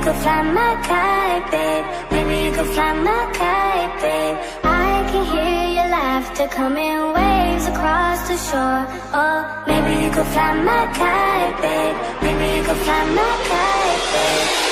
could fly my kite, babe. Maybe you could fly my kite, babe. I can hear your laughter coming waves across the shore. Oh, maybe you could fly my kite, babe. Maybe you could fly my kite, babe.